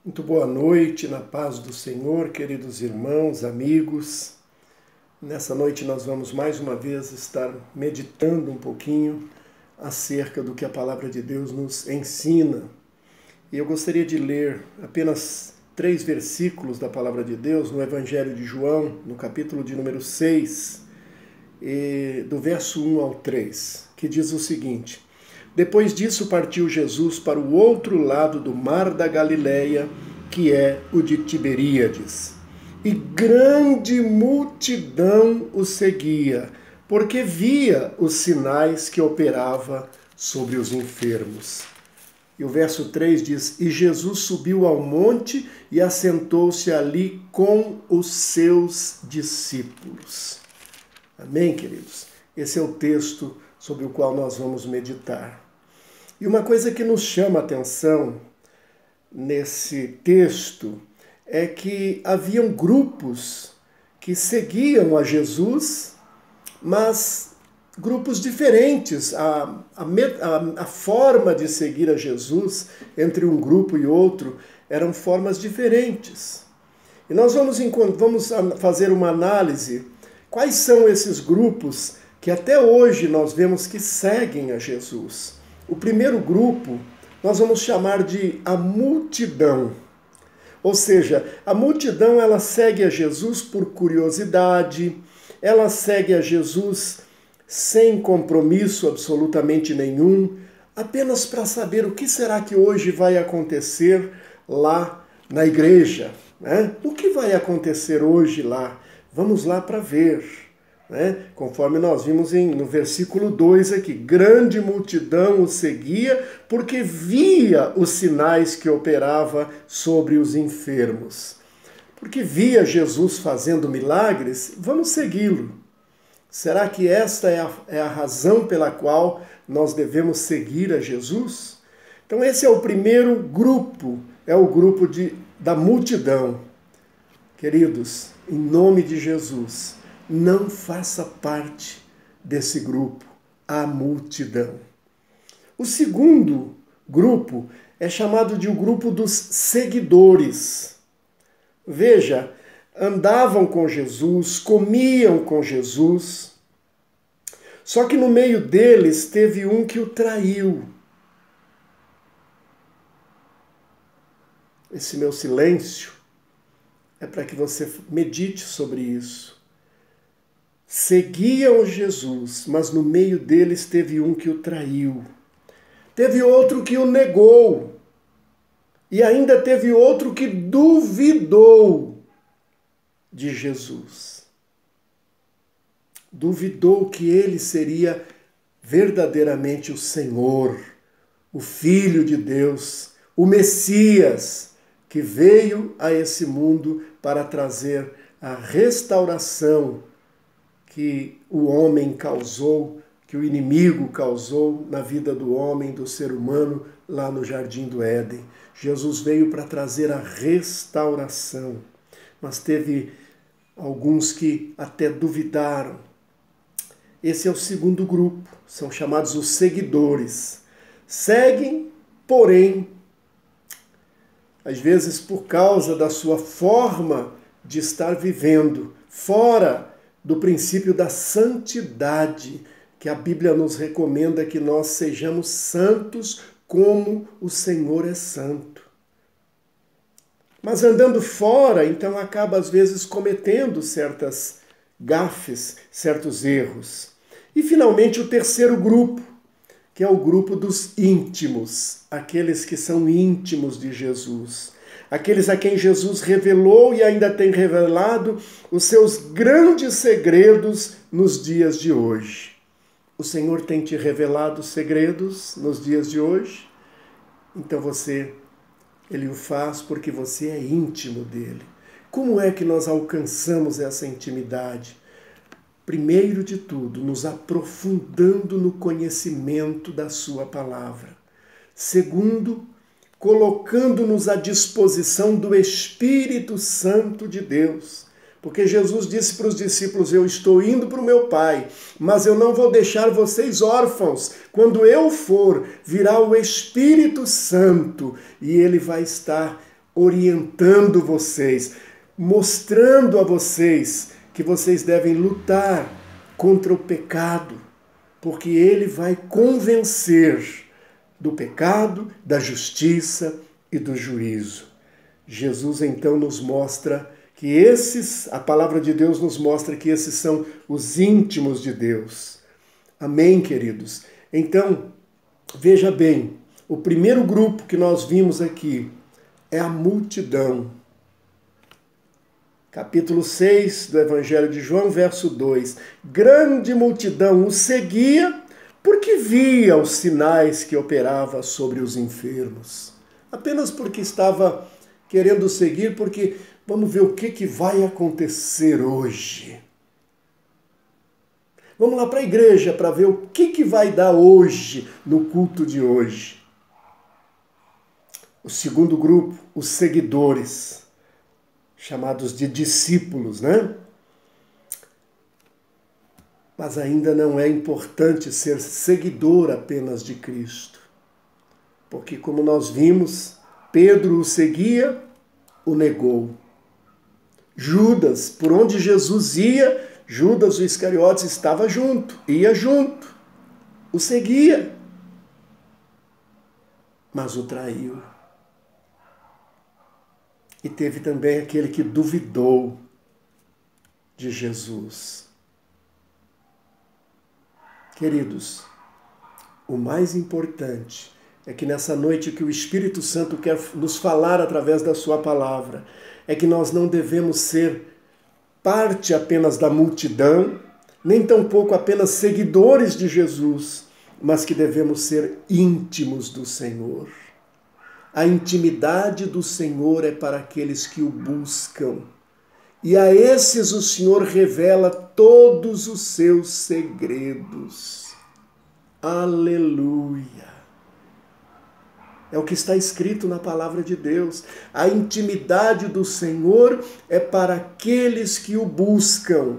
Muito boa noite, na paz do Senhor, queridos irmãos, amigos. Nessa noite nós vamos mais uma vez estar meditando um pouquinho acerca do que a palavra de Deus nos ensina. E eu gostaria de ler apenas 3 versículos da palavra de Deus no Evangelho de João, no capítulo de número 6, do verso 1 ao 3, que diz o seguinte: Depois disso partiu Jesus para o outro lado do mar da Galileia, que é o de Tiberíades. E grande multidão o seguia, porque via os sinais que operava sobre os enfermos. E o verso 3 diz: E Jesus subiu ao monte e assentou-se ali com os seus discípulos. Amém, queridos? Esse é o texto sobre o qual nós vamos meditar. E uma coisa que nos chama a atenção nesse texto é que haviam grupos que seguiam a Jesus, mas grupos diferentes. A forma de seguir a Jesus entre um grupo e outro eram formas diferentes. E nós vamos fazer uma análise. Quais são esses grupos que até hoje nós vemos que seguem a Jesus? O primeiro grupo nós vamos chamar de a multidão. Ou seja, a multidão ela segue a Jesus por curiosidade, ela segue a Jesus sem compromisso absolutamente nenhum, apenas para saber o que será que hoje vai acontecer lá na igreja, né? O que vai acontecer hoje lá? Vamos lá para ver, né? Conforme nós vimos no versículo 2 aqui, grande multidão o seguia porque via os sinais que operava sobre os enfermos. Porque via Jesus fazendo milagres, vamos segui-lo. Será que esta é a razão pela qual nós devemos seguir a Jesus? Então esse é o primeiro grupo, é o grupo da multidão. Queridos, em nome de Jesus, não faça parte desse grupo, a multidão. O segundo grupo é chamado de o grupo dos seguidores. Veja, andavam com Jesus, comiam com Jesus, só que no meio deles teve um que o traiu. Esse meu silêncio é para que você medite sobre isso. Seguiam Jesus, mas no meio deles teve um que o traiu. Teve outro que o negou. E ainda teve outro que duvidou de Jesus. Duvidou que ele seria verdadeiramente o Senhor, o Filho de Deus, o Messias, que veio a esse mundo para trazer a restauração que o homem causou, que o inimigo causou na vida do homem, do ser humano, lá no Jardim do Éden. Jesus veio para trazer a restauração, mas teve alguns que até duvidaram. Esse é o segundo grupo, são chamados os seguidores. Seguem, porém, às vezes por causa da sua forma de estar vivendo, fora do princípio da santidade, que a Bíblia nos recomenda que nós sejamos santos como o Senhor é santo. Mas andando fora, então acaba às vezes cometendo certas gafes, certos erros. E finalmente o terceiro grupo, que é o grupo dos íntimos, aqueles que são íntimos de Jesus, aqueles a quem Jesus revelou e ainda tem revelado os seus grandes segredos nos dias de hoje. O Senhor tem te revelado segredos nos dias de hoje? Então Ele o faz porque você é íntimo dele. Como é que nós alcançamos essa intimidade? Primeiro de tudo, nos aprofundando no conhecimento da sua palavra. Segundo, colocando-nos à disposição do Espírito Santo de Deus. Porque Jesus disse para os discípulos: eu estou indo para o meu Pai, mas eu não vou deixar vocês órfãos. Quando eu for, virá o Espírito Santo e ele vai estar orientando vocês, mostrando a vocês que vocês devem lutar contra o pecado, porque ele vai convencer do pecado, da justiça e do juízo. Jesus então nos mostra que a palavra de Deus nos mostra que esses são os íntimos de Deus. Amém, queridos? Então, veja bem, o primeiro grupo que nós vimos aqui é a multidão. Capítulo 6 do Evangelho de João, verso 2. Grande multidão o seguia porque via os sinais que operava sobre os enfermos. Apenas porque estava querendo seguir, porque vamos ver o que vai acontecer hoje. Vamos lá para a igreja para ver o que vai dar hoje, no culto de hoje. O segundo grupo, os seguidores, chamados de discípulos, né? Mas ainda não é importante ser seguidor apenas de Cristo. Porque, como nós vimos, Pedro o seguia, o negou. Judas, por onde Jesus ia, Judas o Iscariotes estava junto, ia junto, o seguia, mas o traiu. E teve também aquele que duvidou de Jesus. Queridos, o mais importante é que nessa noite que o Espírito Santo quer nos falar através da sua palavra, é que nós não devemos ser parte apenas da multidão, nem tampouco apenas seguidores de Jesus, mas que devemos ser íntimos do Senhor. A intimidade do Senhor é para aqueles que o buscam. E a esses o Senhor revela todos os seus segredos. Aleluia! É o que está escrito na palavra de Deus. A intimidade do Senhor é para aqueles que o buscam.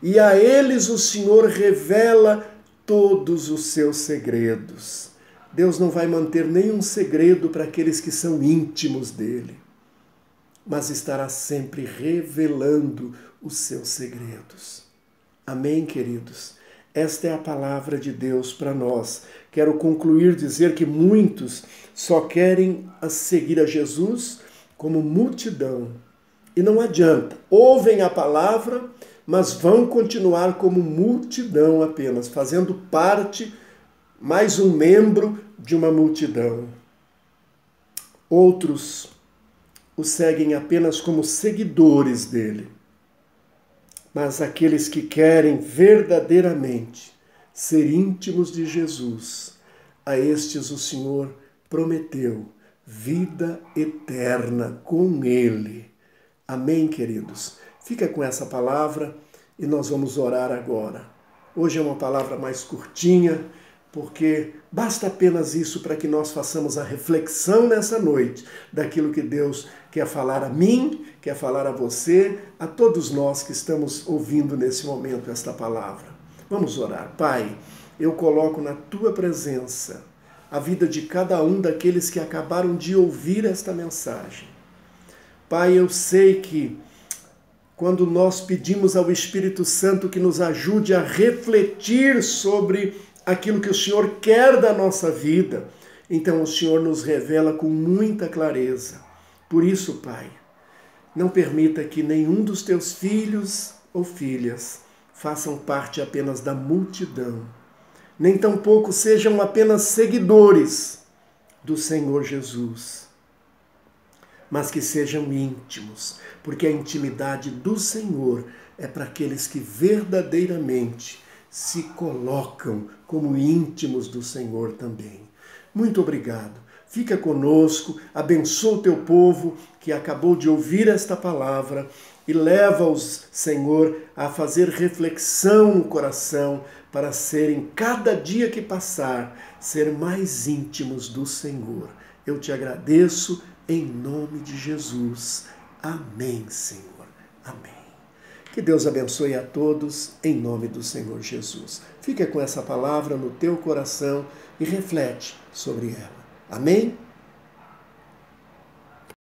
E a eles o Senhor revela todos os seus segredos. Deus não vai manter nenhum segredo para aqueles que são íntimos dele, mas estará sempre revelando os seus segredos. Amém, queridos? Esta é a palavra de Deus para nós. Quero concluir dizer que muitos só querem seguir a Jesus como multidão. E não adianta. Ouvem a palavra, mas vão continuar como multidão apenas, fazendo parte, mais um membro de uma multidão. Outros o seguem apenas como seguidores dele. Mas aqueles que querem verdadeiramente ser íntimos de Jesus, a estes o Senhor prometeu vida eterna com ele. Amém, queridos? Fica com essa palavra e nós vamos orar agora. Hoje é uma palavra mais curtinha, porque basta apenas isso para que nós façamos a reflexão nessa noite daquilo que Deus quer falar a mim, quer falar a você, a todos nós que estamos ouvindo nesse momento esta palavra. Vamos orar. Pai, eu coloco na Tua presença a vida de cada um daqueles que acabaram de ouvir esta mensagem. Pai, eu sei que quando nós pedimos ao Espírito Santo que nos ajude a refletir sobre aquilo que o Senhor quer da nossa vida, então o Senhor nos revela com muita clareza. Por isso, Pai, não permita que nenhum dos teus filhos ou filhas façam parte apenas da multidão, nem tampouco sejam apenas seguidores do Senhor Jesus, mas que sejam íntimos, porque a intimidade do Senhor é para aqueles que verdadeiramente se colocam como íntimos do Senhor também. Muito obrigado. Fica conosco, abençoa o teu povo que acabou de ouvir esta palavra e leva-os, Senhor, a fazer reflexão no coração para serem, cada dia que passar, ser mais íntimos do Senhor. Eu te agradeço em nome de Jesus. Amém, Senhor. Amém. Que Deus abençoe a todos em nome do Senhor Jesus. Fica com essa palavra no teu coração e reflete sobre ela. Amém?